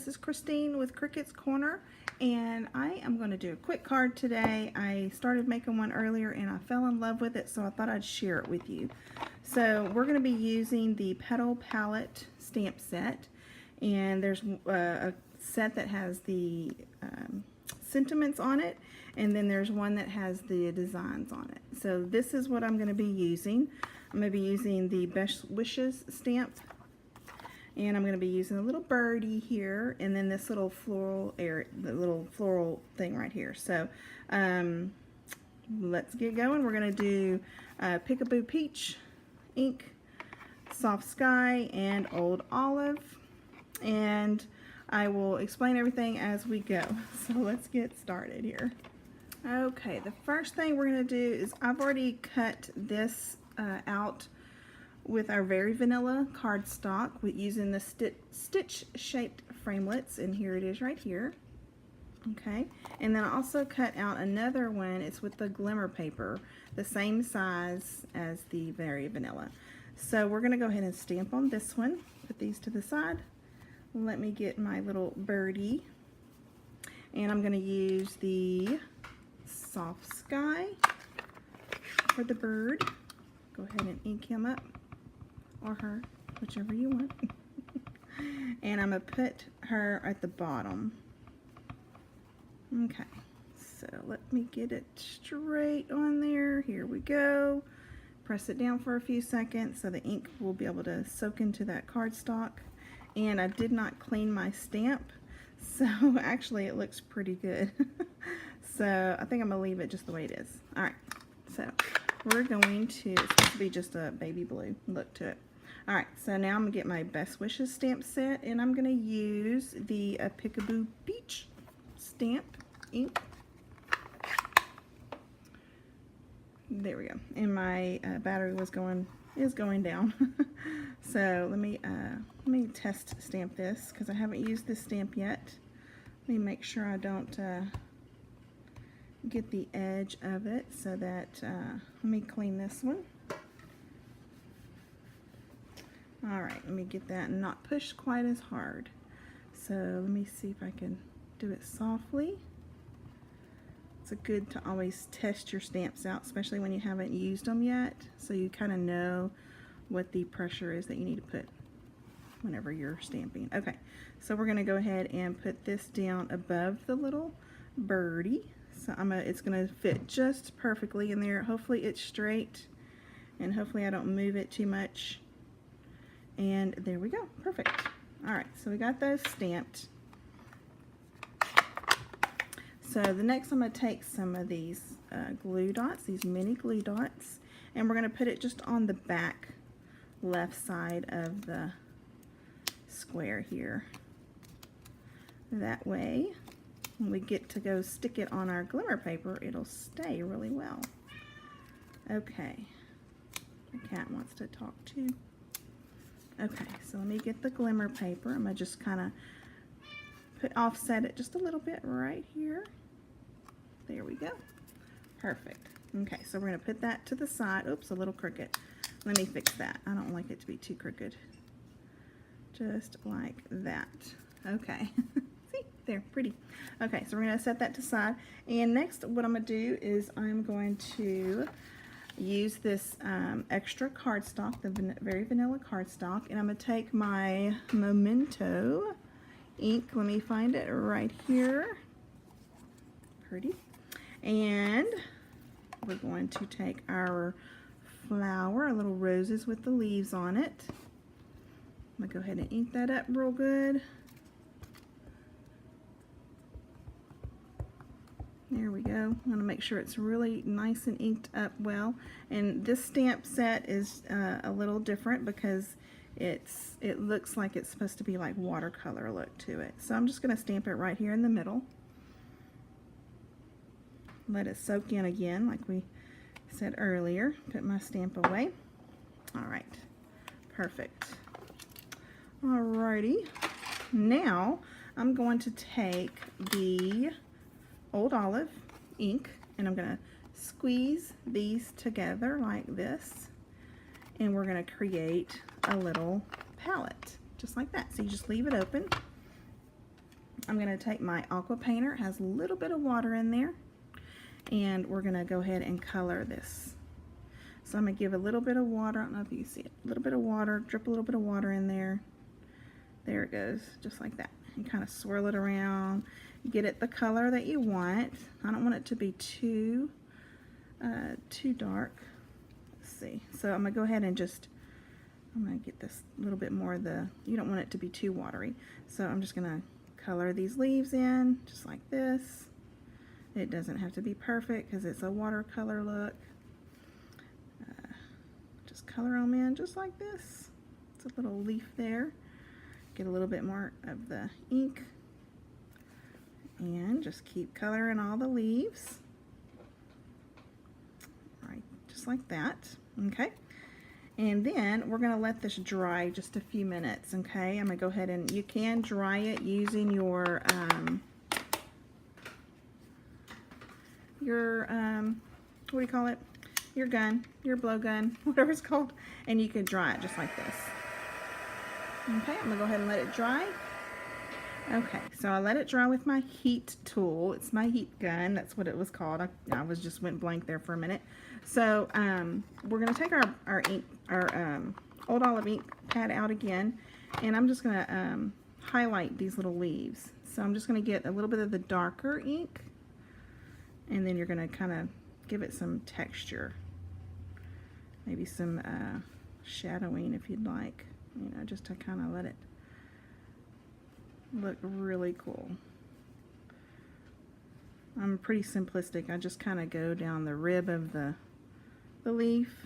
this is Christine with Cricut's Corner, and I am going to do a quick card today. I started making one earlier and I fell in love with it, so I thought I'd share it with you. So we're going to be using the Petal Palette stamp set, and there's a set that has the sentiments on it, and then there's one that has the designs on it. So this is what I'm going to be using. I'm going to be using the Best Wishes stamp, and I'm going to be using a little birdie here, and then this little floral area, the little floral thing right here. So let's get going. We're going to do Peekaboo Peach ink, Soft Sky, and Old Olive, and I will explain everything as we go. So let's get started here. Okay, the first thing we're going to do is I've already cut this out with our very vanilla cardstock with using the stitch shaped framelits, and here it is right here. Okay, and then I also cut out another one. It's with the glimmer paper, the same size as the very vanilla. So we're going to go ahead and stamp on this one. Put these to the side. Let me get my little birdie, and I'm going to use the Soft Sky for the bird. Go ahead and ink him up, or her, whichever you want. And I'm going to put her at the bottom. Okay, so let me get it straight on there. Here we go. Press it down for a few seconds so the ink will be able to soak into that cardstock. And I did not clean my stamp, so actually it looks pretty good. So I think I'm going to leave it just the way it is. Alright, so we're going to, it's supposed to be just a baby blue look to it. Alright, so now I'm going to get my Best Wishes stamp set, and I'm going to use the Peekaboo Peach stamp ink. There we go. And my battery is going down. So let me test stamp this because I haven't used this stamp yet. Let me make sure I don't get the edge of it, so that let me clean this one. Alright, let me get that and not push quite as hard. So let me see if I can do it softly. It's good to always test your stamps out, especially when you haven't used them yet, so you kind of know what the pressure is that you need to put whenever you're stamping. Okay, so we're going to go ahead and put this down above the little birdie. So it's going to fit just perfectly in there. Hopefully it's straight, and hopefully I don't move it too much. And there we go. Perfect. Alright, so we got those stamped. So the next I'm going to take some of these glue dots, these mini glue dots, and we're going to put it just on the back left side of the square here. That way, when we get to go stick it on our glimmer paper, it'll stay really well. Okay, the cat wants to talk too. Okay, so let me get the glimmer paper. I'm going to just kind of offset it just a little bit right here. There we go. Perfect. Okay, so we're going to put that to the side. Oops, a little crooked. Let me fix that. I don't like it to be too crooked. Just like that. Okay. See? There. Pretty. Okay, so we're going to set that to the side. And next, what I'm going to do is I'm going to use this extra cardstock, the very vanilla cardstock, and I'm going to take my Memento ink. Let me find it right here. Pretty. And we're going to take our flower, our little roses with the leaves on it. I'm going to go ahead and ink that up real good. There we go. I'm going to make sure it's really nice and inked up well. And this stamp set is a little different because it looks like it's supposed to be like watercolor look to it. So I'm just going to stamp it right here in the middle. Let it soak in again like we said earlier. Put my stamp away. Alright, perfect. Alrighty, now I'm going to take the Old Olive ink and I'm going to squeeze these together like this, and we're going to create a little palette just like that. So you just leave it open I'm going to take my aqua painter. It has a little bit of water in there, and we're going to go ahead and color this. So I'm going to give a little bit of water. I don't know if you can see it. A little bit of water, drip a little bit of water in there. There it goes, just like that. And kind of swirl it around. Get it the color that you want. I don't want it to be too dark. Let's see. So I'm going to go ahead and just, I'm going to get this a little bit more of the, you don't want it to be too watery. So I'm just going to color these leaves in, just like this. It doesn't have to be perfect because it's a watercolor look. Just color them in just like this. It's a little leaf there. Get a little bit more of the ink. And just keep coloring all the leaves. Right, just like that. Okay. And then we're going to let this dry just a few minutes. Okay. I'm going to go ahead and you can dry it using your what do you call it? Your gun, your blow gun, whatever it's called, and you can dry it just like this. Okay, I'm gonna go ahead and let it dry. Okay, so I let it dry with my heat tool. It's my heat gun, that's what it was called. I just went blank there for a minute. So we're gonna take our ink, our Old Olive ink pad out again, and I'm just gonna highlight these little leaves. So I'm just gonna get a little bit of the darker ink, and then you're gonna kind of give it some texture. Maybe some shadowing if you'd like, you know, just to kind of let it look really cool. I'm pretty simplistic. I just kind of go down the rib of the leaf.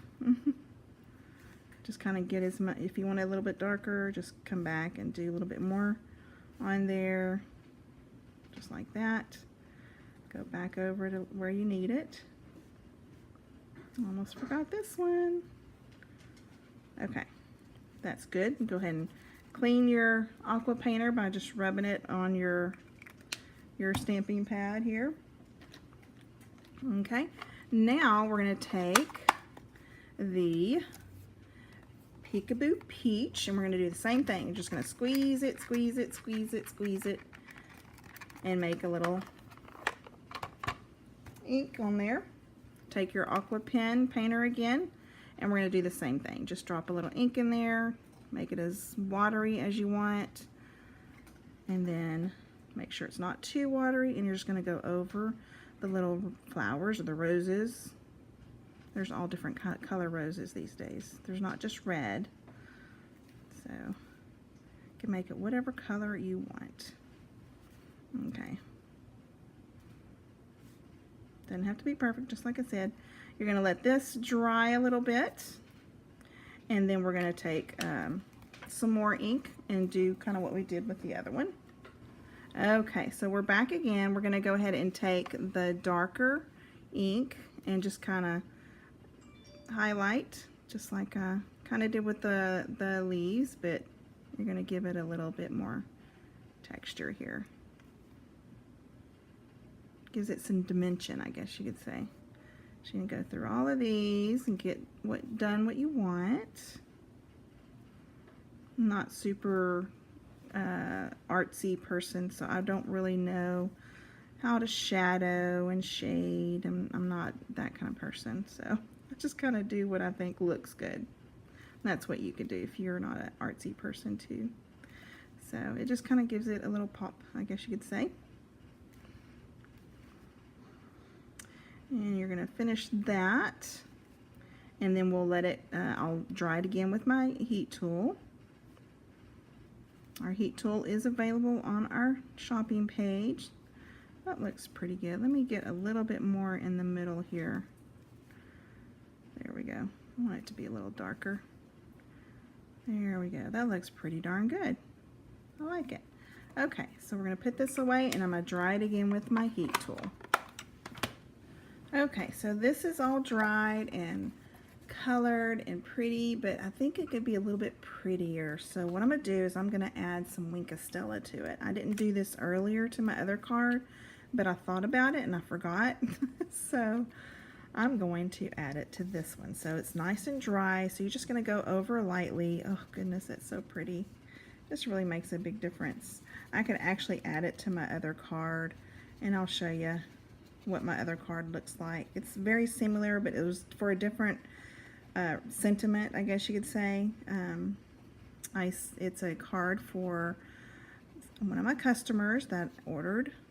Just kind of get as much, if you want it a little bit darker, just come back and do a little bit more on there, just like that. Go back over to where you need it. Almost forgot this one. Okay, that's good. Go ahead and clean your aqua painter by just rubbing it on your stamping pad here. Okay, now we're going to take the Peekaboo Peach, and we're going to do the same thing. You're just going to squeeze it, squeeze it, squeeze it, squeeze it, and make a little ink on there. Take your aqua pen painter again, and we're going to do the same thing. Just drop a little ink in there, make it as watery as you want, and then make sure it's not too watery, and you're just going to go over the little flowers or the roses. There's all different color roses these days. There's not just red, so you can make it whatever color you want. Okay. Doesn't have to be perfect, just like I said. You're going to let this dry a little bit, and then we're going to take some more ink and do kind of what we did with the other one. Okay, so we're back again. We're going to go ahead and take the darker ink and just kind of highlight, just like I kind of did with the leaves, but you're going to give it a little bit more texture here. Gives it some dimension, I guess you could say. So you can go through all of these and get what you want. I'm not super artsy person, so I don't really know how to shadow and shade. I'm not that kind of person, so I just kind of do what I think looks good. That's what you could do if you're not an artsy person too. So it just kind of gives it a little pop, I guess you could say. And you're going to finish that, and then we'll let it, I'll dry it again with my heat tool. Our heat tool is available on our shopping page. That looks pretty good. Let me get a little bit more in the middle here. There we go. I want it to be a little darker. There we go. That looks pretty darn good. I like it. Okay, so we're going to put this away, and I'm going to dry it again with my heat tool. Okay, so this is all dried and colored and pretty, but I think it could be a little bit prettier. So what I'm going to do is I'm going to add some Wink of Stella to it. I didn't do this earlier to my other card, but I thought about it and I forgot. So I'm going to add it to this one. So it's nice and dry, so you're just going to go over lightly. Oh goodness, that's so pretty. This really makes a big difference. I could actually add it to my other card, and I'll show you what my other card looks like. It's very similar, but it was for a different sentiment, I guess you could say. It's a card for one of my customers that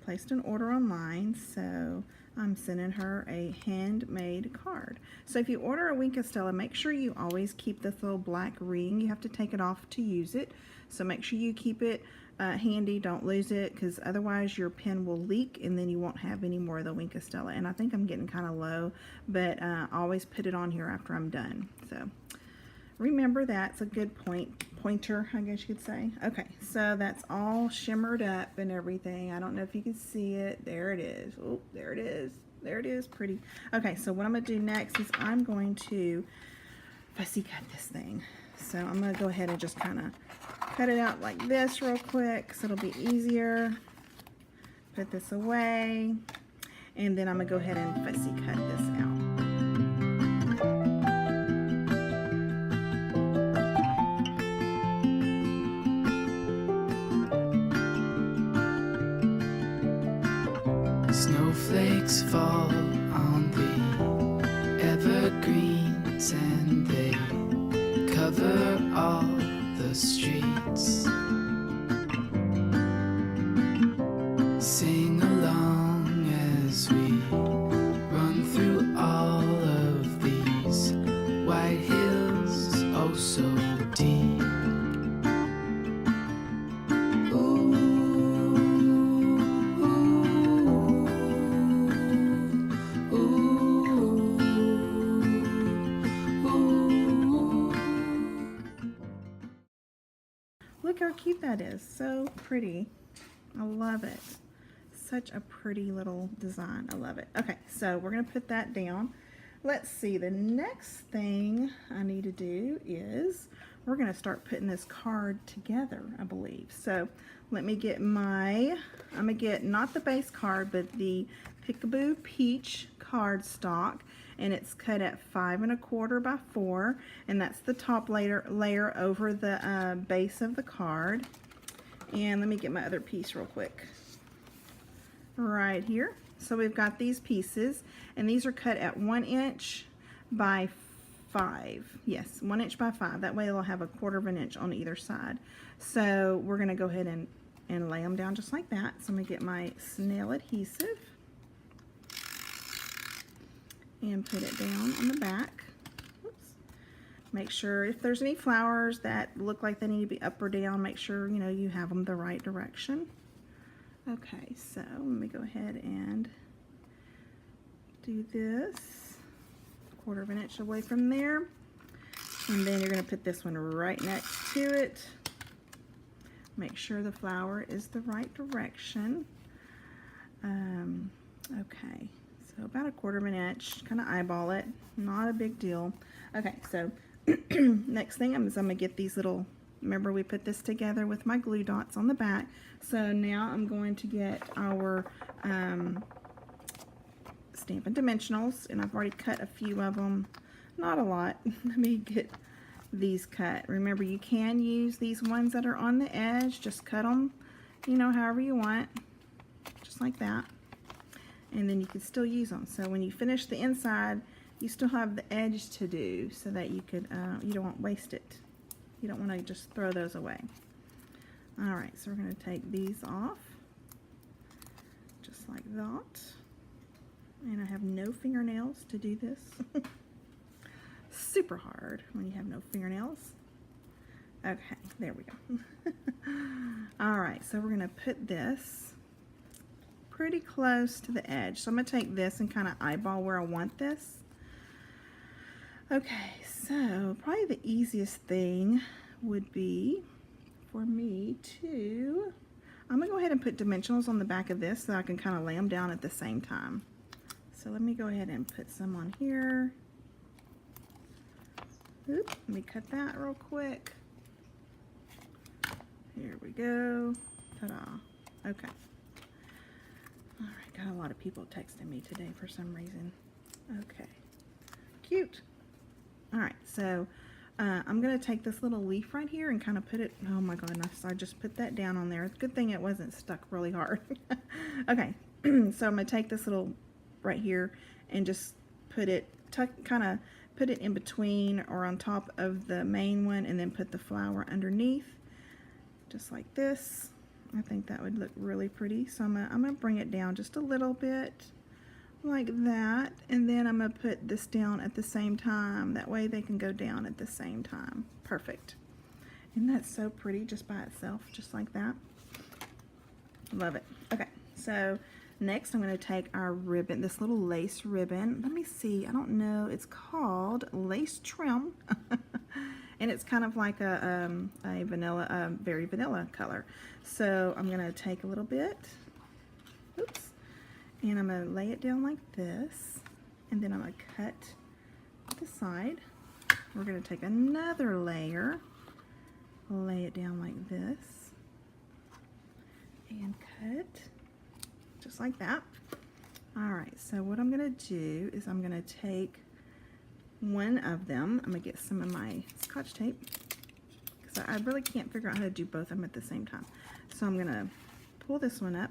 placed an order online, so I'm sending her a handmade card. So if you order a Wink of Stella, make sure you always keep this little black ring. You have to take it off to use it, so make sure you keep it handy, don't lose it, because otherwise your pen will leak and then you won't have any more of the Wink of Stella. And I think I'm getting kind of low, but always put it on here after I'm done. So remember, that's a good pointer, I guess you could say. Okay, so that's all shimmered up and everything. I don't know if you can see it. There it is. Oh, there it is. There it is, pretty. Okay, so what I'm going to do next is I'm going to fussy cut this thing. So I'm going to go ahead and just kind of cut it out like this real quick so it'll be easier. Put this away, and then I'm going to go ahead and fussy cut this out. Snowflakes fall on the evergreens and they cover all the streets. Sing along as we run through all of these white hills, oh so deep. Look how cute that is. So pretty. I love it. Such a pretty little design. I love it. Okay, so we're going to put that down. Let's see. The next thing I need to do is we're going to start putting this card together, I believe. So let me get I'm going to get not the base card, but the Peekaboo Peach cardstock. And it's cut at 5 1/4 by 4, and that's the top layer over the base of the card. And let me get my other piece real quick. Right here. So we've got these pieces, and these are cut at 1 inch by 5. Yes, 1 inch by 5. That way it'll have 1/4 inch on either side. So we're going to go ahead and lay them down just like that. So I'm going to get my snail adhesive and put it down on the back. Oops. Make sure if there's any flowers that look like they need to be up or down, make sure you have them the right direction. Okay, so let me go ahead and do this 1/4 inch away from there, and then you're going to put this one right next to it. Make sure the flower is the right direction. Okay. So about 1/4 inch, kind of eyeball it, not a big deal. Okay, so next thing is I'm going to get these little, remember we put this together with my glue dots on the back. So now I'm going to get our Stampin' Dimensionals, and I've already cut a few of them, not a lot. Let me get these cut. Remember, you can use these ones that are on the edge, just cut them, however you want, just like that. And then you can still use them. So when you finish the inside, you still have the edge to do, so that you could you don't want to waste it. You don't want to just throw those away. All right, so we're going to take these off just like that. And I have no fingernails to do this. Super hard when you have no fingernails. Okay, there we go. All right, so we're going to put this pretty close to the edge. So I'm going to take this and kind of eyeball where I want this. Okay, so probably the easiest thing would be for me to, I'm going to go ahead and put dimensionals on the back of this so I can kind of lay them down at the same time. So let me go ahead and put some on here. Oop, let me cut that real quick. Here we go. Ta-da. Okay. All right, got a lot of people texting me today for some reason. Okay, cute. All right, so I'm going to take this little leaf right here and kind of put it, oh my goodness, I just put that down on there. It's a good thing it wasn't stuck really hard. Okay, so I'm going to take this little right here and just put it, kind of put it in between or on top of the main one, and then put the flower underneath, just like this. I think that would look really pretty. So I'm gonna bring it down just a little bit, like that, and then I'm going to put this down at the same time. That way they can go down at the same time. Perfect. Isn't that so pretty just by itself, just like that? Love it. Okay, so next I'm going to take our ribbon, this little lace ribbon. Let me see, I don't know, it's called Lace Trim. And it's kind of like a vanilla, very vanilla color. So I'm going to take a little bit, oops, and I'm going to lay it down like this, and then I'm going to cut the side. We're going to take another layer, lay it down like this, and cut, just like that. Alright, so what I'm going to do is I'm going to take one of them, I'm going to get some of my Scotch tape, because I really can't figure out how to do both of them at the same time. So I'm going to pull this one up.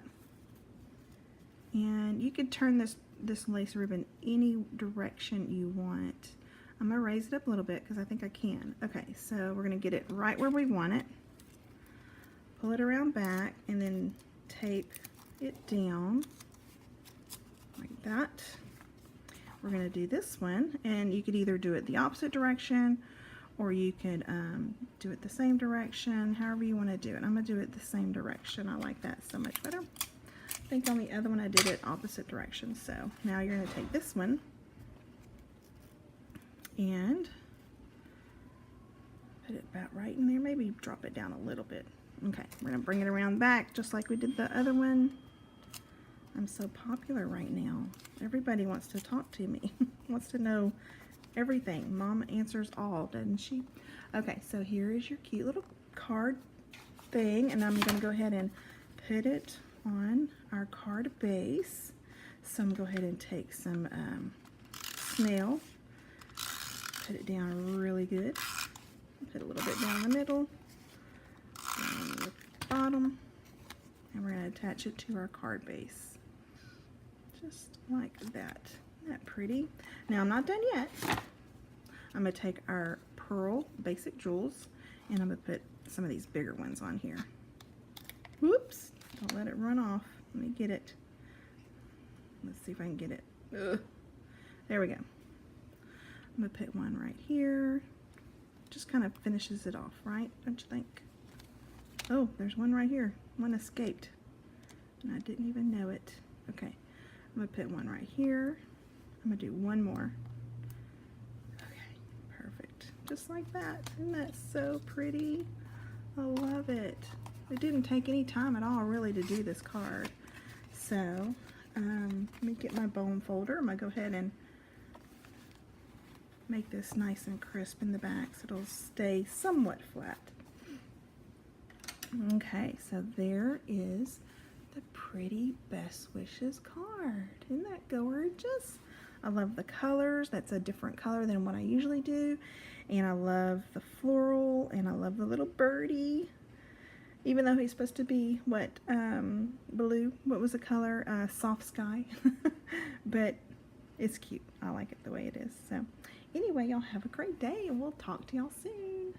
And you could turn this lace ribbon any direction you want. I'm going to raise it up a little bit because I think I can. Okay, so we're going to get it right where we want it. Pull it around back and then tape it down like that. We're going to do this one, and you could either do it the opposite direction or you could do it the same direction, however you want to do it. I'm going to do it the same direction. I like that so much better. I think on the other one I did it opposite direction. So now you're going to take this one and put it about right in there. Maybe drop it down a little bit. Okay, we're going to bring it around back just like we did the other one. I'm so popular right now. Everybody wants to talk to me. Wants to know everything. Mom answers all, doesn't she? Okay, so here is your cute little card thing, and I'm going to go ahead and put it on our card base. So I'm going to go ahead and take some snail, put it down really good, put a little bit down the middle, and the bottom, and we're going to attach it to our card base, just like that. Isn't that pretty? Now I'm not done yet. I'm going to take our pearl basic jewels, and I'm going to put some of these bigger ones on here. Whoops! Don't let it run off. Let me get it. Let's see if I can get it. Ugh. There we go. I'm going to put one right here. Just kind of finishes it off, right? Don't you think? Oh, there's one right here. One escaped. And I didn't even know it. Okay. I'm going to put one right here. I'm going to do one more. Okay. Perfect. Just like that. Isn't that so pretty? I love it. It didn't take any time at all really to do this card. So let me get my bone folder. I'm going to go ahead and make this nice and crisp in the back so it'll stay somewhat flat. Okay, so there is the pretty Best Wishes card. Isn't that gorgeous? I love the colors. That's a different color than what I usually do. And I love the floral, and I love the little birdie. Even though he's supposed to be, what, blue? What was the color? Soft sky. But it's cute. I like it the way it is. So anyway, y'all have a great day, and we'll talk to y'all soon.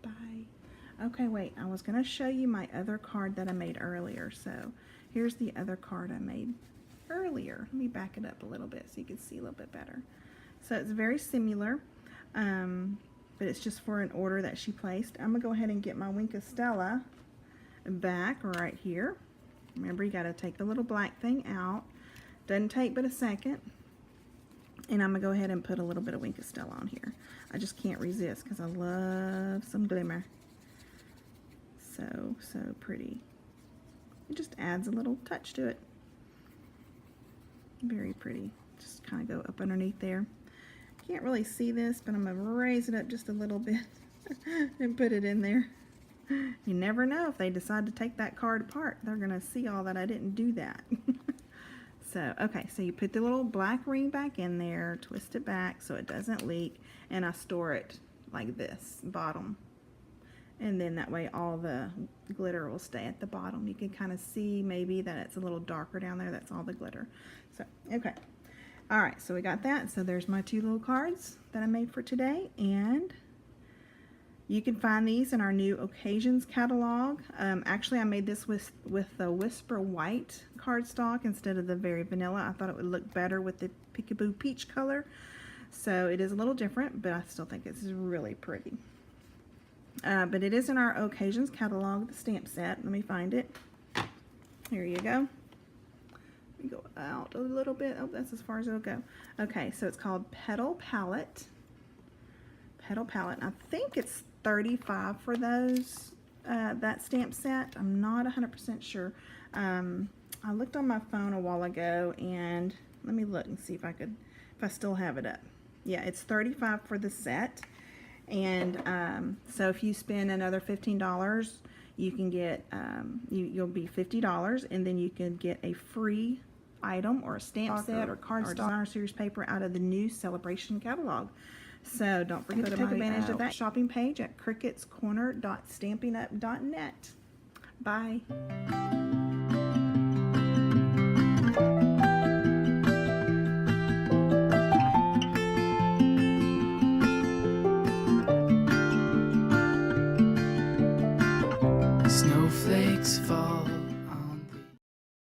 Bye. Okay, wait. I was going to show you my other card that I made earlier. So here's the other card I made earlier. Let me back it up a little bit so you can see a little bit better. So it's very similar. But it's just for an order that she placed. I'm going to go ahead and get my Wink of Stella back right here. Remember, you got to take the little black thing out. Doesn't take but a second. And I'm going to go ahead and put a little bit of Wink of Stella on here. I just can't resist because I love some glimmer. So, so pretty. It just adds a little touch to it. Very pretty. Just kind of go up underneath there. Can't really see this, but I'm going to raise it up just a little bit and put it in there. You never know if they decide to take that card apart. They're going to see all that I didn't do that. So, okay, so you put the little black ring back in there, twist it back so it doesn't leak, and I store it like this, bottom. And then that way all the glitter will stay at the bottom. You can kind of see maybe that it's a little darker down there. That's all the glitter. So, okay. All right, so we got that. So there's my 2 little cards that I made for today. And you can find these in our new Occasions catalog. Actually, I made this with the Whisper White cardstock instead of the very vanilla. I thought it would look better with the Peekaboo Peach color. So it is a little different, but I still think it's really pretty. But it is in our Occasions catalog, the stamp set. Let me find it. Here you go. Let me go out a little bit. Oh, that's as far as it'll go. Okay, so it's called Petal Palette. Petal Palette. I think it's $35 for those, that stamp set. I'm not 100% sure. I looked on my phone a while ago, and let me look and see if I still have it up. Yeah, it's $35 for the set. And so if you spend another $15, you can get, you'll be $50, and then you can get a free item or a stamp set or cardstock or designer series paper out of the new Celebration catalog. So don't forget to take advantage of that shopping page at cricketscorner.stampinup.net. Bye.